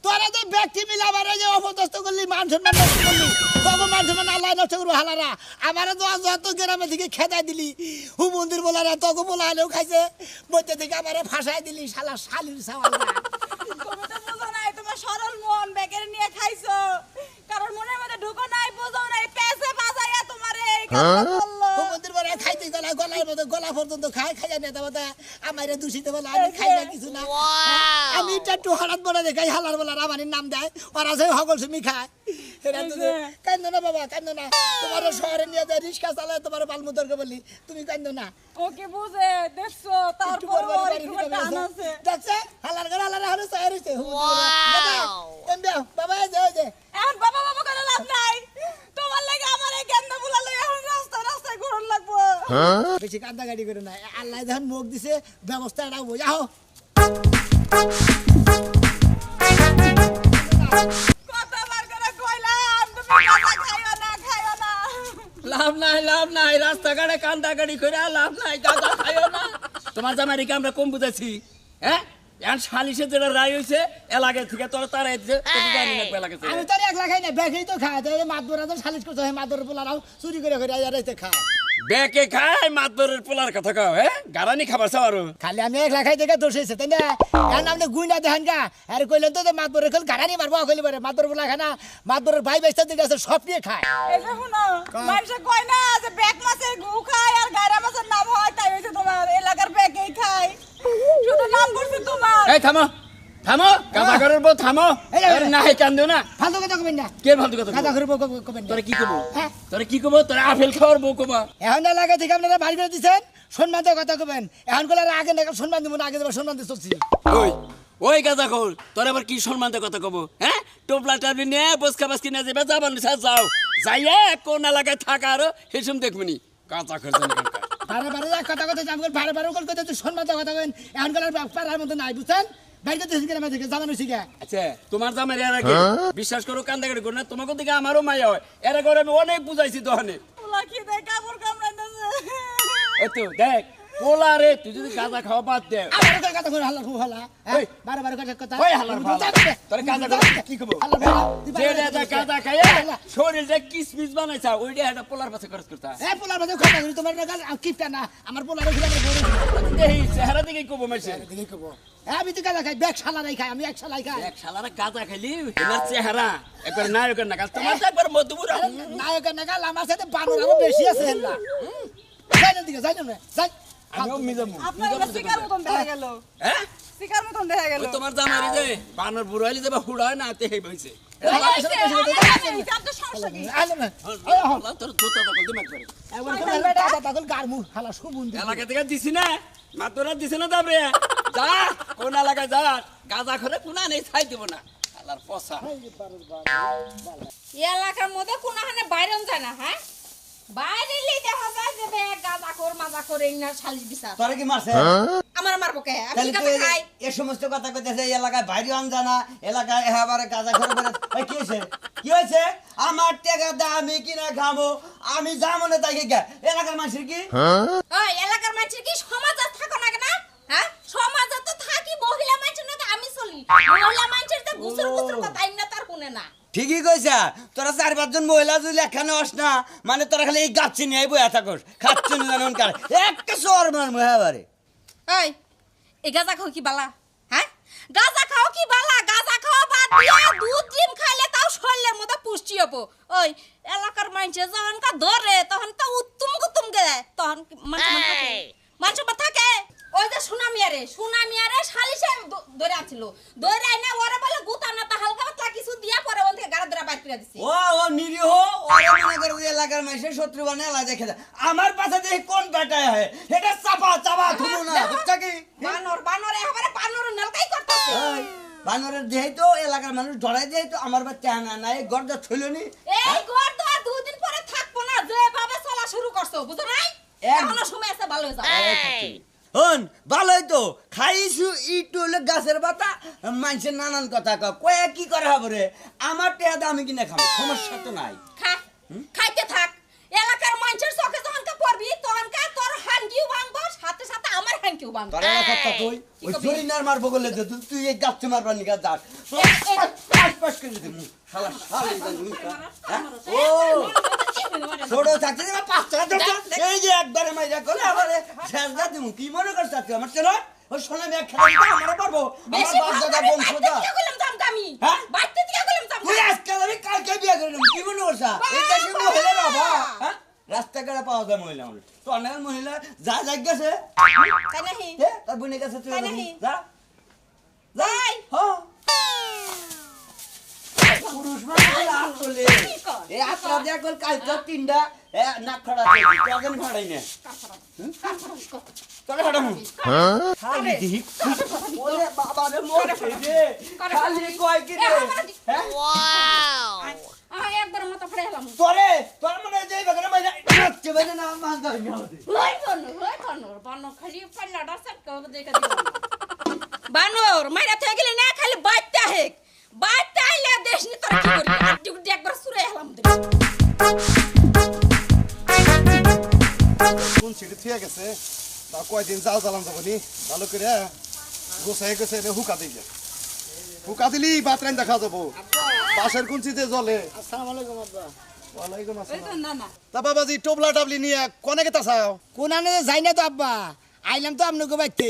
তোরা যে ব্যক্তি মিলে আমার যে অপদস্থ করলি মান সম্মান নষ্ট করলি তখন মান সম্মান আল্লাহ নষ্ট করবো হালারা আমার যত গ্রামে থেকে খেদাই দিলি হু মন্দির বলারা তখন বলা হলেও খাইছে মধ্যে থেকে আমার ফাঁসাই দিলি শালা শালির সাওয়াল তোমার সরল মন বেকের নিয়ে খাইছো কারণ মনের মধ্যে ঢুকো নাই বোঝো নাই পেছে বাজাইয়া তোমারে মন্দির বলা খাইতে গলায় গলার মধ্যে গলা পর্যন্ত খাইয়া নেতা বাদা আমারে দূষিত বলা আমি খাই না কিছু না আমি একটু হঠাৎ বলে দেখাই হালার বলার আমার নাম দেয় ওরা যে হগল সুমি খায় কান্দো না বাবা কান্দো না তোমার শহরে নিয়ে যায় রিক্সা চালায় তোমার বালমুদরকে বলি তুমি কান্দো না ওকে বুঝে দেখছো তারপর দেখছে হালার ঘর হালার হলো চায় রয়েছে বাবা যাও যে এখন বাবা বাবা করে লাভ নাই তোমার লাগে আমার এই গেন্দা বুলা লই এখন রাস্তায় ঘুরন লাগবো বেশি কান্দা গাড়ি করে না আল্লাহ যখন মুখ দিছে ব্যবস্থাটা বোঝাও কতবার করে কইলাম তুমি খাইও না লাভ নাই রাস্তাঘাটে কান্দা গাড়ি করে লাভ নাই গাঁজা খাইও না তোমার জামাইকে আমরা কম বুঝাইছি হ্যাঁ এখন সালিশে যেটা রায় হয়েছে এলাকা থেকে তোরা তারা আমি তো 1 লাখ খাই না ব্যাগেই তো খায় মাতবরা তো সালিশ করতে হয় মাতবরের পোলারাও চুরি করে খায় বেকে খায় মাতবরের পোলার কথা কাও হ্যাঁ গারানি খাবার চাও আরো খালি আমি 1 লাখ খাই দেখে দোষ হয়েছে তাই না এখন আপনি গুইনা দেখেন গা আর কইলেন তো মাতবরের খেল গারানি মারবো কইলি পারে মাতবর পোলা খানা মাতবরের ভাই বেস্তা দিকে আছে সব নিয়ে খায় এই যে শুনো মানুষ কয় না যে ব্যাগ মাছের গু খায় আর গায়রা মাছের নাম হয় তাই হইছে তোমার এলাকার ব্যাগই খায় শুধু নাম বলছে তোমার এই থামো গাঁজা ঘরের বউ থামো না হে কান্দো না ফালতু কথা কবেন না কে ফালতু কথা গাঁজা ঘরের বউ কবেন তোরা কি কবো তোরা আপেল খাওয়ার বউ কবা এখন এলাকা থেকে আপনারা বাড়ি করে দিচ্ছেন সম্মান দিয়ে কথা কবেন এখন গুলো আগে না সম্মান দিব না আগে দেবো সম্মান দিয়ে চলছি ওই গাঁজা খোর তোর আবার কি সম্মান দিয়ে কথা কব হ্যাঁ টোপলা টাবলি নিয়ে বসকা বাসকি নিয়ে যাবে যাবার যাও যাইয়া কোন এলাকায় থাকা আরো সেসম দেখবনি গাঁজা খোর বারে কথা বারে কথা তুই সম্মান দিয়ে কথা কবেন এখন গুলো পাড়ার মতো নাই বুঝছেন বাইরে তো শিখে আমাদেরকে জানানো শিখে আচ্ছা তোমার জামাই এর আগে বিশ্বাস করো কান্দাকাটি করো না তোমাকে দিকে আমারও মায়া হয় এর আগে আমি অনেক বুঝাইছি দহনে ওলা কি দেখ কাপড় কামড়াইতেছে ওই তো দেখ পোলা রে তুই যদি গাঁজা খাওয়া বাদ দে আমার কথা কই হাল্লা খুব হাল্লা বারে কথা ওই হাল্লার তোর গাঁজা খাওয়া কি কব যে যে গাঁজা খায় শরীর যে কিসমিস বানাইছা ওইটা একটা পোলার পাশে খরচ করতা পোলার মধ্যে কথা কই তোমার না কিপটা না আমার পোলার খিলা দেই চেহারা দিকে কব মাইছে দিকে কব আমি তো গাঁজা খাই ব্যাগ শালারাই খাই আমি এক শালাই খাই এক শালারা গাঁজা খাইলি এনার চেহারা একবার নায়কের নাগাল তোমার তো একবার মধুপুর নায়কের নাগাল আমার সাথে বানর আরো বেশি আছে না যাই না দিকে যাই না যাই আমিও মিজামু আপনার শিকার মতন দেখা গেল হ্যাঁ শিকার মতন দেখা গেল তোমার জামাই যে বানর বুড়ো হইলে যাবে হুড়া হয় না তে হেই হইছে তোর জুতা দখল দিমাগ করে পাগল গারমু হালা সুবুন এলাকা থেকে দিছি না মাতরা দিছি না তারপরে যা কোন এলাকায় যা গাঁজা খরে কোনা নেই ছাই দিব না আল্লাহর পসা এলাকার মধ্যে কোনখানে বাইরে যায় না হ্যাঁ বাইরে লি দেখা যায় যে ব্যাগ গাঁজা কর মাজা করে না শালিশ দিছা তোরে কি মারছে আমার মারবো কে আমি গাঁজা খাই এই সমস্ত কথা কইতেছে এই এলাকায় বাইরে আনজানা এলাকায় এবারে গাঁজা করে করে এই কি হইছে আমার টাকা দা আমি কিনা খাবো আমি যাবো না তাই কি এলাকার মানুষের কি ওই এলাকার মানুষের কি সমাজে থাকো না কেন হ্যাঁ সমাজে তো থাকি মহিলা মানুষের না আমি চলি মহিলা মানুষের তো গুছর কথা না তার কোনে না ঠিকই কইছা তোরা 4-5 জন মহিলা যদি এখানে আস না মানে তোরা খালি এই গাচ্ছি নিয়ে বইয়া থাকস খাচ্ছি না জানুন কার একটা সর মার মহাবারে এই এই গাঁজা খাও কি বালা হ্যাঁ গাঁজা খাও কি বালা গাঁজা খাওয়া বাদ দিয়া দুধ ডিম খাইলে তাও শরীরের মধ্যে পুষ্টি হবে ওই এলাকার মানুষে যখন কা ধরে তখন তো উত্তম গে তখন মানুষ থাকে ওই যে সুনামিয়ারে সালিশে ধরে আছিল ধরে আইনা ওরে বলে গুতা না তা হালকা পাতলা কিছু দিয়া পরে ওন থেকে গাড়া ধরে বাইর করে দিছে ও নিরীহ ওরে মনে করে ওই এলাকার মানুষের শত্রু বানায় আলা দেখে যায় আমার পাশে দেখি কোন বেটায় হয় এটা চাপা ধুনো না বুঝছা কি বানর এবারে বানর নলকাই করতেছে বানরের দেই তো এলাকার মানুষ ধরাই দেই তো আমার বাচ্চা না নাই গর্দা ছইলনি এই গর্দা দুই দিন পরে থাকবো না যেভাবে চলা শুরু করছো বুঝো নাই এখনো সময় আছে ভালো হয়ে যাবে হন ভালোই তো খাইছু একটু হলে গাছের পাতা মানুষের নানান কথা কয়ে কি করে হবে রে আমার টেহাতে আমি কিনে খাবো সমস্যা তো নাই খা খাইতে থাক এলাকার মানুষের চোখে যখন কা পড়বি তখন কা তোর হাঙ্গিও ভাঙবো সাথে সাথে আমার হাঙ্গিও ভাঙবো তোর এলাকার কথা কই কি ওই কবি? জরিনার মারবো বলে যে তুই এই গাছ মারবার নিকা যাস পাস করে দিমু শালা শালি জানি ও ছোট থাকতে যে 5 টাকা দরকার এই যে একবারে মাইরা করে আমারে শেষদা দিমু কি মনে করছ তুই আমার চেনা ওই সোনা মেয়ে খেলা দিতে আমারে পারবো আমার বেশি বাপ দাদা ভাঙবি, বংশধর বাইতে থেকে গেলাম দামদামি হ্যাঁ? বাইতে থেকে গেলাম তুই দামদামি আজকাল আমি কালকে বিয়ে করে নেব কি মনে করছ এটা কি মহিলা বাবা হ্যাঁ রাস্তাঘাটে পাওয়া যায় মহিলা মানুষ তো অনেক মহিলা যা যাই গেছে তাই নাহি তার বোনের কাছে তুই তাই নাকি? যা যাই হ্যাঁ পুরুষ মানুষ আসলে কি কর? এই আত্রা দিয়া কল কালকে তিনটা নাক খড়া দিয়ে তোকে ফাড়াই না তোকে ফাড়ামু খালি দিহি ওরে বাবা রে মোর রে খালি কয় কি রে হ্যাঁ আমি একবার মাথা ফেলে হলাম তোরে তোর মনে যে বাগরে মাইরা নাচছে বাইরে না মান দাও না ওই বানর খালি পাল্লাটা সেট করে দেখে দিলাম বানর মাইরা থেকে গেলে না খালি বাইতে হেক বাইতে আইলে দেশ নি তোরা কি করবি আর ডিউটি একবার সুরে হলাম কোন সিটি থিয়া গেছে তা কয়দিন জাল জ্বালান যাবনি ভালো করে গোছাই গেছে হুকা দিলে হুকা দিলি ভাত রান দেখা যাবো বাসের কোন চিজে জলে আসসালামু আলাইকুম আব্বা ওয়ালাইকুম আসসালাম না না তা বাবাজি টোবলা টাবলি নিয়ে কোনে গেতা চাও কোনানে যাই না তো আব্বা আইলাম তো আপনাকে বাইতে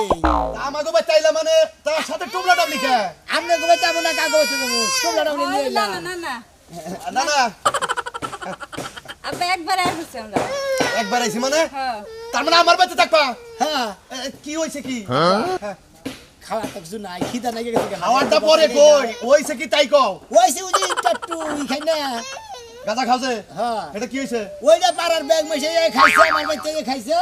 আমাকে বাই তাইলা মানে তার সাথে টোবলা টাবলি কে আপনাকে বাইতে যাবো না কাকে বাইতে যাবো তোমরা ডাবলে নিয়ে না এলাম না না না না আব্বা একবার আসছে আমরা একবার আইছি মানে হ্যাঁ তার মানে আমার বাড়িতে থাকবা হ্যাঁ কি হইছে কি খাওয়া তো কিছু নাই খিদা নাই গেছে খাওয়ারটা পরে কই হইছে কি তাই কও ওইছে ওই যে একটু খাই না গাঁজা খাওছে হ্যাঁ এটা কি হইছে ওইটা পাড়ার ব্যাগ মেশে খাইছে আমার বাড়িতে খাইছে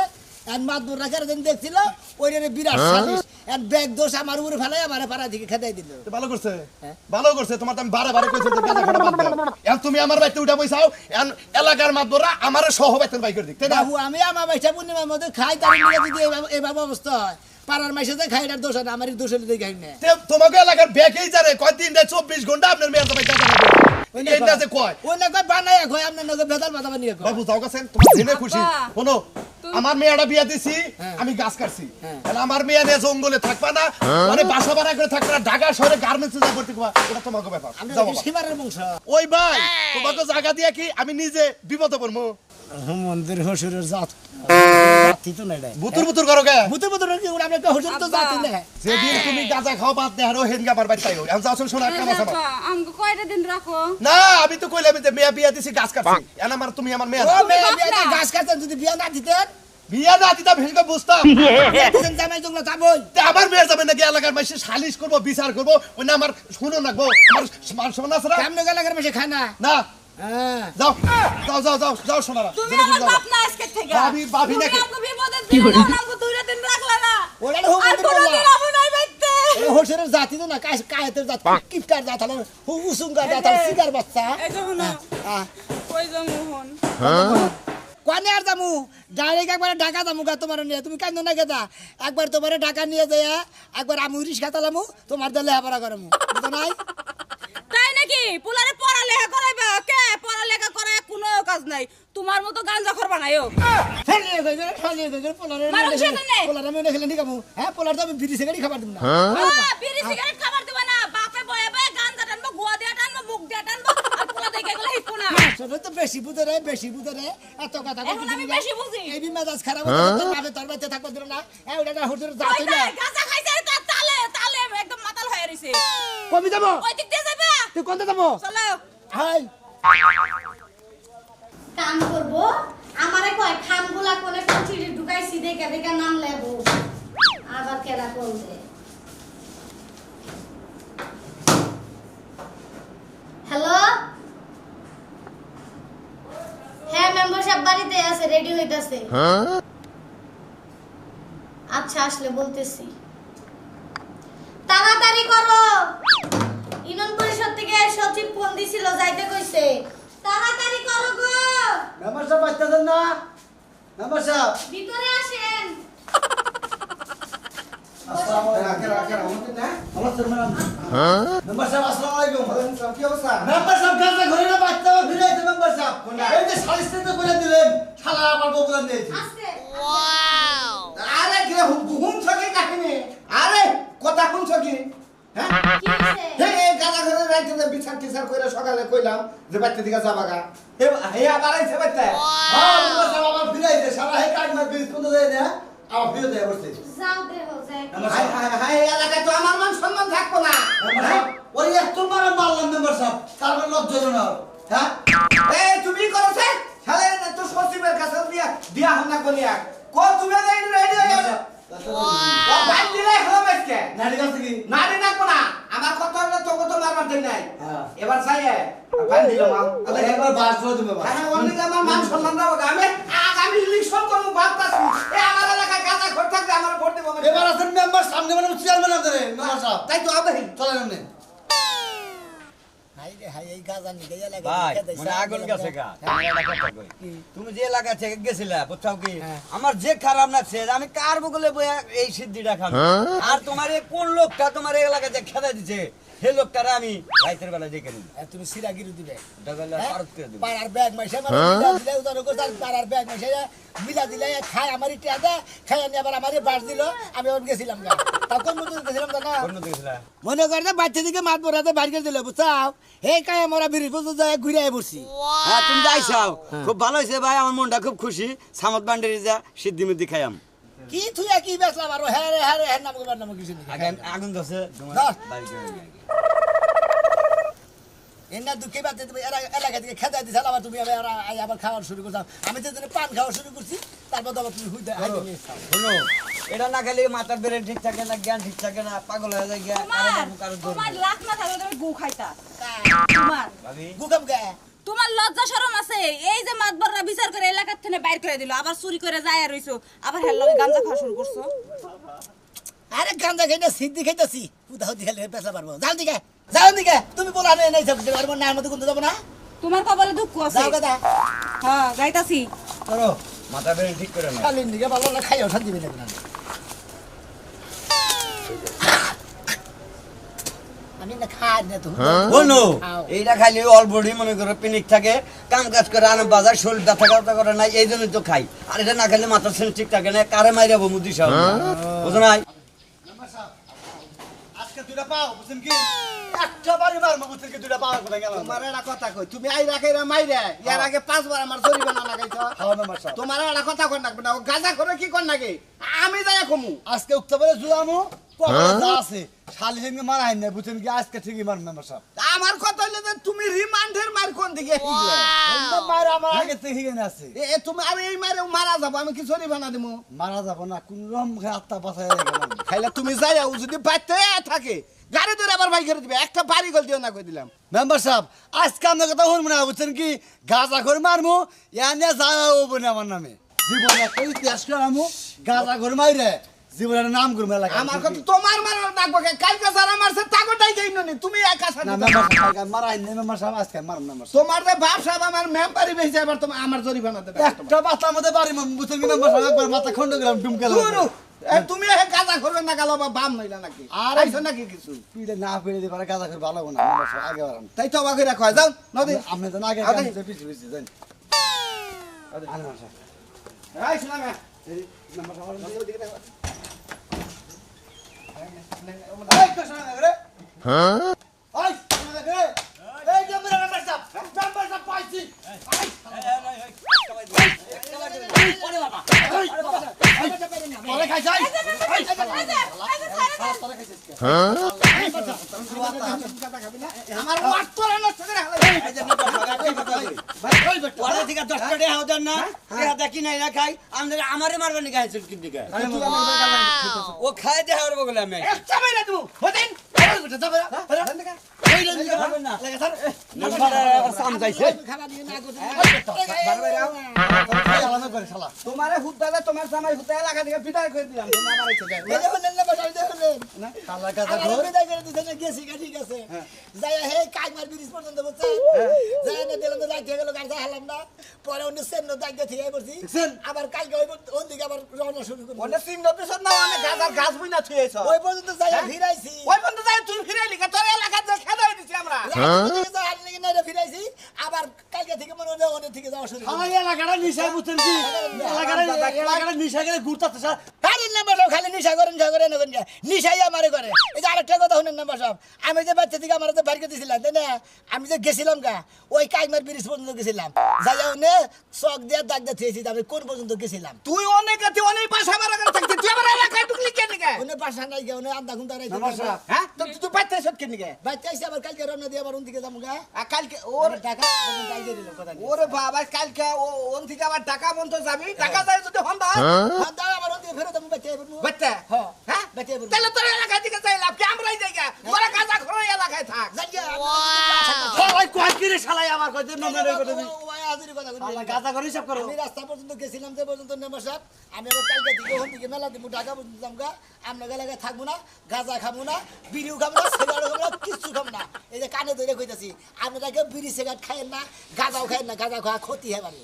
আর মাতবর রাখার দিন দেখছিল ওইটারে বিরাট সালিশ আর ব্যাগ দোষ আমার উপরে ফেলাই আমার পাড়া থেকে খেদাই দিল তো ভালো করছে হ্যাঁ। ভালো করছে তোমার তো আমি বারে বারে কইছি যে গাঁজা খাওয়া বাদ দাও এখন তুমি আমার বাড়িতে উঠা বইছাও এখন এলাকার মাতবররা আমার সহ বেতন বাই করে দিক তাই না বাবু আমি আমার বাইসা পূর্ণিমার মধ্যে খাই তার মিলে যদি এইভাবে অবস্থা হয় পাড়ার মাইসে যে খাই এটার দোষ হয় না আমার দোষ হলে খাই না তে তোমাকে এলাকার ব্যাগেই জানে কয় 24 ঘন্টা আপনার মেয়ের তো বাইটা জানে এই না যে কয় ওই না কয় বানাই কয় আপনার নগে ভেদাল বাদা বানিয়ে কয় বাবু যাও গেছেন তোমার জেনে খুশি বাবা, শোনো আমার মেয়েটা বিয়া দিছি হ্যাঁ। আমি গাছ কাটছি হ্যাঁ। তাহলে আমার মেয়ে নিয়ে জঙ্গলে থাকবা না মানে বাসা ভাড়া করে থাকবা না ঢাকা শহরে গার্মেন্টসে যা করতে পারবা ওটা তোমাকে ব্যাপার আমরা যাও বাবা। সীমারের বংশ ওই ভাই তোমাকে জায়গা দিয়া কি আমি নিজে বিপদে পড়বো মন্দির হসুরের জাত জাতি তো নাই বুতুর বুতুর করো গে বুতে বুতে কি আমরা একটা হসুর তো জাতি না যেদিন তুমি গাঁজা খাও বাদ দেয় আরো হেন গাবার বাড়ি তাইও এখন যাও শোনো একটা মাছ আমার আমাকে কয়টা দিন রাখো না আমি তো কইলাম যে মেয়ে বিয়া দিছি গাছ কাটছি এখন আমার তুমি আমার মেয়ে ও না। মেয়ে বিয়ে গাছ কাটতেন যদি বিয়ে না দিতেন বিয়া না দিতাম হেনকে বুঝতাম দিতেন জামাই জঙ্গলা যাবই তে আমার মেয়ে যাবে নাকি এলাকার মাসে সালিশ করবো বিচার করবো ওই না আমার শুনো নাকবো আমার মান সম্মান আছে না? কেমন গেলে করে বেশি খায় না না হ্যাঁ যাও যাও যাও যাও যাও শোনারা তুমি আমার বাপ না আজকে থেকে ভাবি ভাবি নাকি আমাকে বিপদে দিলে আমাকে দুইটা দিন রাখলা না ওরা আর হুকুম কোনদিন করলা আমু নাই বাইতে এই হসুরের জাতি তো না কায়েতের জাত কিপটার জাত হলো উসুঙ্গার জাত হলো সিগার বাচ্চা এই যে হুনো কই যামু হন কোনে আর যামু ডাইরেক্ট একবার ঢাকা যামু গা তোমার নিয়ে তুমি কান্দো না গেদা একবার তোমার ঢাকা নিয়ে যায় একবার আমি রিক্সা চালামু তোমার দলে হাবারা করমু বুঝো নাই তাই নাকি পোলারে পড়ালেখা করাইবা কে পড়ালেখা করে কোনো কাজ নাই তোমার মতো গাঞ্জা খর বানাইও ফেলিয়ে গই পোলারে মারো সেটা নেই। পোলারে আমি খেলে নি কামু হ্যাঁ পোলার তো আমি বিড়ি সিগারেট খাবার দিম না বিড়ি সিগারেট খাবার দিবা না বাপে বয়ে বয়ে গাঞ্জা টানবো গোয়া দিয়ে টানবো মুখ দিয়ে টানবো আর পোলা দেখে গেলে হিপো না শোনো তো বেশি বুঝে এত কথা এখন আমি বেশি বুঝি। এই মেজাজ খারাপ হচ্ছে তোর বাপে তোর বাচ্চা থাকবে দিল না এই ওটা হসুরের জাত ওই হইলা দেখ, গাঁজা খাইছে আর তার তালে তালে একদম মাতাল হয়ে রইছে কমি যাবো ওই দিক দিয়ে যাবে তুই কোনটা যাবো চলো হাই কাম করব আমারে কয় খামগুলা কোনে কচিড়ি ঢুকাইছি দেখে দেখে নাম লেবো আবার কেডা করবে হ্যালো হ্যাঁ মেম্বার সাহেব বাড়িতে আছে রেডি হইতাছে আচ্ছা আসলে বলতেছি তাড়াতাড়ি করো ইউনিয়ন পরিষদ থেকে সচিব ফোন দিছিল যাইতে কইছে তাড়াতাড়ি করো গো মেম্বার সাহেব আসতেছেন না মেম্বার সাহেব ভিতরে আসেন মেম্বার সাহেব আসসালামু আলাইকুম। ওয়ালাইকুম আসসালাম। কি অবস্থা? মেম্বার সাহেব গাঁজা ঘরে না বাচ্চা ফিরাইছে মেম্বার সাহেব। এই যে সালিসতে তো বলে দিলেন শালা আমার বউগুলো নিয়েছে। আরে কি হুম ছকে কাহিনী আরে কথা কোন ছকি হ্যাঁ হে গাদা ঘরে রাইতে বিচার টিচার কইরা সকালে কইলাম যে বাচ্চা দিকে যাবাগা হে হে আবার আইছে বাচ্চা হ্যাঁ মেম্বার সাহেব আমার ফিরাইছে শালা হে কাজ মার বিল কোন দেয় না আমার ফিরে দেয় বসে। হাই হাই হাই এলাকায় তো আমার মান সম্মান থাকবো না মেম্বার সাহেব ওই এত মারা মারলাম মেম্বার সাহেব তারপর লজ্জা হলো না হ্যাঁ এই তুমি করছে শালে তো সচিবের কাছে দিয়া হনা কলিয়া কো তুমি রেডি রেডি হয়ে যাও ও ভাই দিলে হলো বেচকে নারী কাছে কি নারী নাকবো না আমার কথা হলো তোকে তো মারবার দেই নাই হ্যাঁ। এবার চাই ভাই দিলাম আরে একবার বাস করে দিবে বাবা হ্যাঁ অনেক আমার মান সম্মান দাও আমি আগামী ইলেকশন করব ভাবতাছি এই আমার এলাকায় গাঁজা ঘর থাকলে আমার ভোট দেব এবার আছেন মেম্বার সামনে মানে চেয়ারম্যান আপনারে মেম্বার সাহেব তাই তো হবে চলেন আপনি হাই রে হাই এই গাজা নিয়ে গেলে ভাই মনে আগুন গেছে গা তুমি যে এলাকা থেকে গেছিলা বুঝছাও কি আমার যে খারাপ লাগছে আমি কার বগলে বইয়া এই সিদ্ধিটা খাবো আর তোমার এই কোন লোকটা তোমার এই এলাকাতে খেদা দিছে সেই লোকটারে আমি রাইতের বেলা দেখে নিই তুমি সিরাগিরি দিবে ডাবলা পারত করে দেব পাড়ার ব্যাগ মাইসে মানে মিলা দিলে উদার করে পাড়ার ব্যাগ মাইসে মিলা দিলে খায় আমারই টিয়াদা খায় আমি আবার আমারই বাস দিল আমি আবার গেছিলাম গা তা কোন মতো গেছিলাম জানা কোন দিছিলা মনে করে যে বাচ্চা দিকে মাত বরাতে বাইর করে দিল বুঝছাও হে কায় আমরা বিরিশ বছর যায় ঘুরে বসছি হ্যাঁ তুমি যাইছাও খুব ভালো হইছে ভাই আমার মনটা খুব খুশি সামত বান্ডারি যা সিদ্ধি মিদ্ধি খাইয়াম কি তুই কি বেসলাম আর হ্যাঁ রে হ্যাঁ রে হ্যাঁ নাম করবার নাম কিছু নেই আগুন দছে দাও। বাড়ি করে এনা দুঃখে বাদ তুমি এলাকা থেকে খেতে দিছাল আবার তুমি আবার খাওয়া শুরু করছো আমি তো পান খাওয়া শুরু করছি তারপর তো আবার তুমি হুইতে শোনো এটা না খেলে মাথার ব্রেন ঠিক থাকে না জ্ঞান ঠিক থাকে না পাগল হয়ে যায় জ্ঞান কারো বাবু কারো ধরবে তোমার লাখ না থাকলে তুমি গু খাইতা তোমার ভাবি গুকাম গে তোমার লজ্জা শরম আছে এই যে মাতবররা বিচার করে এলাকার থেকে বাইর করে দিল আবার চুরি করে যায় আর রইছো আবার হেল লগে গাঁজা খাওয়া শুরু করছো আরে গান্দা খাইনা সিদ্ধি খাইতাছি উদাহ দিখালে পেছলা পারবো যাও দিকে তুমি বলা নেই সব দিতে পারবো না এর মধ্যে কোনটা যাবো না তোমার কপালে দুঃখ আছে যাও কথা হ্যাঁ যাইতাছি করো মাথা ব্রেন ঠিক করে না খালি দিকে ভালো না খাইও শান্তি দিবে না আমি না খাই না তো বলো এইটা খাইলে অলরেডি মনে করো পিনিক থাকে কাম কাজ করে আনে বাজার শরীর ব্যথা করতে করে না এই জন্যই তো খাই আর এটা না খেলে মাথার সেন্স ঠিক থাকে না কারে মাইরাবো মুদি সব বুঝো নাই আজকে দুইটা পাও বুঝছেন কি একটা বাড়ি মারবো বুঝছেন কি দুইটা পাও কোথায় গেল তোমার একটা কথা কই তুমি আই রাখাইরা মাইরে ইয়ার আগে 5 বার আমার জরিমানা লাগাইছ হ্যাঁ মেম্বার সাহেব তোমার একটা কথা কই নাকবে না ও গাজা করে কি কর নাকি আমি যাই কমু আজকে উক্তবারে জুয়ামু কখন যা আছে শালি সঙ্গে মারাই না বুঝছেন কি আজকে ঠিকই মার মেম্বার সাহেব আমার কথা হইলো যে তুমি রিমান্ডের মার কোন দিকে শিখলে একদম মার আমার আগে থেকে গেনে আছে এ তুমি আর এই মারে মারা যাব আমি কি জরিমানা দিমু মারা যাব না কোন রকম আত্মা বাঁচাই গেলাম খাইলে তুমি যাইও যদি বাইতে থাকে গাড়ি ধরে আবার বাইক করে দিবে একটা বাড়ি গল দিও না কই দিলাম মেম্বার সাহেব আজকে আপনার কথা শুনবো না বুঝছেন কি গাঁজা করে মারমু এনে যাবো না আমার নামে জীবনে একটা ইতিহাস করামু গাঁজা করে মাইরে জীবনের নাম করবো এলাকা আমার কথা তোমার মারার ডাকবো কালকে যারা মারছে তাগোটাই যাই নি তুমি একা না সাথে মেম্বার সাহেব মারাই না মেম্বার সাহেব আজকে মারুন মেম্বার সাহেব তোমার যে বাপ সাহেব আমার মেম্বারি বেশি এবার তোমার আমার জরিমানা দেবে একটা বাচ্চার মধ্যে বাড়ি বুঝছেন কি মেম্বার সাহেব একবার মাথা খন্ড গেলাম ডুমকেলাম গুরু, এ তুমি এ গাঁজা করবে না গালো বা বাম নইলা নাকি আর আইছো নাকি কিছু পিলে না পেলে দিবার গাঁজা করে ভালো না মেম্বার সাহেব আগে বাড়ান তাই তো অবাক রাখো যাও নদী আপনি তো আগে আগে। পিছিয়ে পিছিয়ে যান মেম্বার সাহেব এই শোনা না মেম্বার সাহেব এই তো শোনা না রে ওই শোনা রে এই যে মেম্বার সাহেব পাইছি পরে খাইছাই আমার ওয়াট তোরা নষ্ট করে হালাই এই যে ওরা থেকে 10 টাকা হাও দেন না এরা দেখি নাই না খাই আমারে মারবেন নি গাইছেন কি দিকে ও খায় দেহ আর বগলে আমি একটা মাইরা তুমি হতেন না সাম যাইছে খানা দিয়ে না করতে আলাদা করে শালা তোমারে হুদ্দালে তোমার জামাই হুদ্দা এলাকা থেকে বিদায় করে দিলাম তুমি আমার ইচ্ছে এই যে বললেন না বসাই দেখলেন শালা গাদা আমার ঘর বিদায় করে দিছে না গেছি গা ঠিক আছে যাই হে কাইমার ব্রিজ পর্যন্ত বলছে যাই না দিলাম যাই থেকে গেল গাড়ি হালাম না পরে অন্য সেন্ন দাগে থেকে পড়ছি আবার কালকে ওই ওদিকে আবার রওনা শুরু করব অনেক চিহ্ন দিছ না অনেক গাজার গাছ বুই না থুয়েছ ওই পর্যন্ত যাই ফিরাইছি ওই বন্ধু যাই তুই ফিরাইলি কা তোর এলাকা যে খেদাই দিছি আমরা ফিরাইছি আবার কালকে থেকে মনে হয় অনেক থেকে যাওয়া শুরু শালা এলাকাটা নিশায় বুঝছেন কি এলাকাটা নিশা করে ঘুরতাছে স্যার খালি নাম্বার সব খালি নিশা করেন নিশাই আমারে করে এই যে আরেকটা কথা শুনেন নাম্বার সব আমি যে বাচ্চা থেকে আমার বাড়ি দিয়েছিলাম তাই না আমি যে গেছিলাম গা ওই কাইমার ব্রিজ পর্যন্ত গেছিলাম যাই ওনে চক দিয়ে দাগ দিয়ে থিয়েছি আমি কোন পর্যন্ত গেছিলাম তুই অনেক তুই অনেক বাসা মারা করে থাকতে তুই আমার এলাকায় ঢুকলি কেন গে ওনে বাসা নাই গে ওনে আন্দা খুন্দা রাইছে হ্যাঁ তো তুই বাইতে সব কেন গে বাচ্চা এসে আবার কালকে রওনা দিয়ে আবার ওদিকে যাবো গা কালকে ওর ওর টাকা গাইতে দিল কথা নেই ওরে বাবা কালকে ওন থেকে আবার টাকা বন্ধ যাবি টাকা যায় যদি হন দাও হ্যাঁ দাও আবার ওদিকে ফেরত আমি বাচ্চা এবার বাচ্চা হ্যাঁ হ্যাঁ বাচ্চা এবার তাহলে তোর এলাকা থেকে চাইলাম কি আমরাই যাই গা তোরা কাজা করে এলাকায় থাক যাই গা শালাই কয় কি রে শালাই আমার কয় দিন নমের কথা দি ওই হাজির কথা কই শালা গাদা করে হিসাব করো আমি রাস্তা পর্যন্ত গেছিলাম যে পর্যন্ত নেমা সাহেব আমি আবার কালকে থেকে ওখান থেকে মেলা দিব ঢাকা পর্যন্ত যাম গা আমরা এলাকায় থাকবো না গাঁজা খাবো না বিড়িও খাবো না সিগারেট খাবো না কিচ্ছু খাবো না এই যে কানে ধরে কইতাছি আপনারা কেউ বিড়ি সিগারেট খাইয়েন না গাঁজাও খাইয়েন না গাঁজা খাওয়া ক্ষতি হয় মানে